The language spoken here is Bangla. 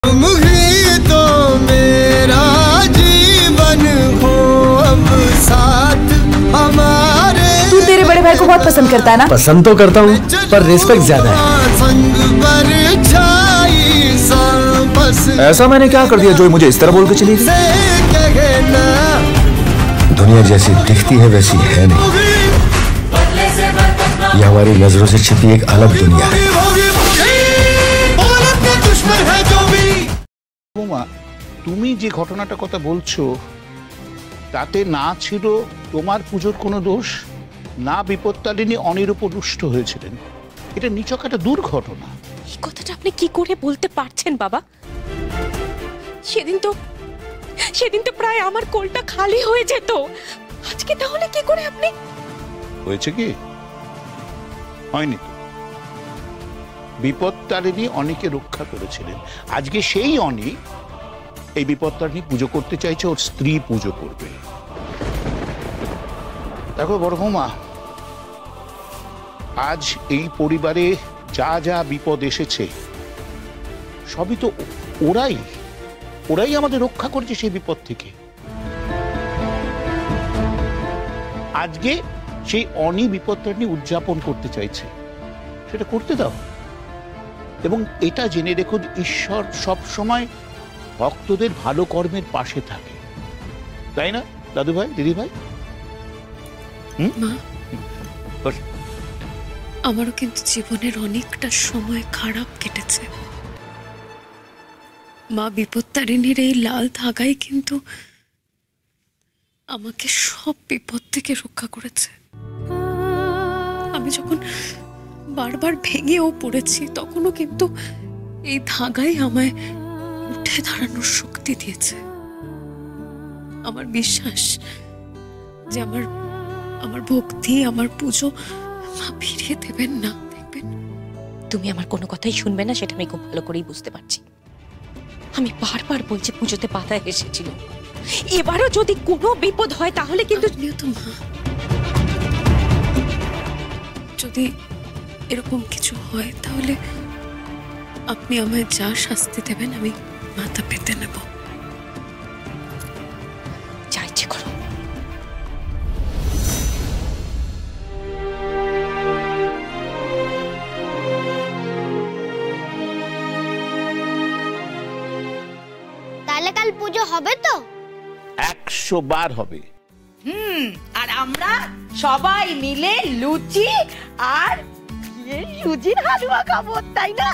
तुम ही तो मेरा जीवन हो, अब साथ हमारे। तू तेरे बड़े भाई को बहुत पसंद करता है ना? पसंद तो करता हूँ, पर रिस्पेक्ट ज्यादा है। ऐसा मैंने क्या कर दिया जो मुझे इस तरह बोल के चली गई? दुनिया जैसी दिखती है वैसी है नहीं, ये हमारी नजरों से छिपी एक अलग दुनिया है। তুমি যে ঘটনাটা কথা বলছো তাতে না ছিল তোমার পুজোর কোনো দোষ, না বিপত্তারিণী অনির উপর রুষ্ট হয়েছিলেন। এটা নিছক একটা দুর্ঘটনা। এই কথাটা আপনি কি করে বলতে পারছেন বাবা? সেদিন তো প্রায় আমার কোলটা খালি হয়ে যেত, আজকে তাহলে কি করে আপনি? হয়েছে কি? হয়নি তো। বিপত্তারিণী অনিকে রক্ষা করেছিলেন, আজকে সেই অনি এই বিপত্তারিণী পুজো করতে চাইছে, ওর স্ত্রী পুজো করবে। দেখো বড় বৌমা, আজ এই পরিবারে যা যা বিপদ এসেছে সবই তো ওরাই আমাদের রক্ষা করেছে সেই বিপদ থেকে। আজকে সেই অনি বিপত্তারিণী উদযাপন করতে চাইছে, সেটা করতে দাও। এবং এটা জেনে রেখো, ঈশ্বর সব সময় ভক্তদের ভালো কর্মের পাশে থাকে, তাই না দাদু ভাই, দিদি ভাই? আমারও কিন্তু জীবনের অনেকটা সময় খারাপ কেটেছে। মা বিপত্তারিণীর এই লাল ধাগাই কিন্তু আমাকে সব বিপদ থেকে রক্ষা করেছে। আমি যখন বারবার ভেঙেও পড়েছি তখনও কিন্তু এই ধাগাই আমায় উঠে দাঁড়ানোর শক্তি দিয়েছে। আমার বিশ্বাস যে আমার ভক্তি, আমার পুজো মা ফিরিয়ে দেবেন না, দেখবেন। তুমি আমার কোনো কথাই শুনবে না, সেটা আমি খুব ভালো করেই বুঝতে পারছি। আমি বারবার বলছি পুজোতে বাধা এসেছিল, এবারও যদি কোনো বিপদ হয় তাহলে কিন্তু যদি এরকম কিছু হয় তাহলে আপনি আমায় যা শাস্তি দেবেন আমি মাথা পেতে নেব। যা ইচ্ছে করো। তাহলে কাল পুজো হবে তো? 100 বার হবে। আর আমরা সবাই মিলে লুচি আর সুজির হালুয়া খাবো, তাই না?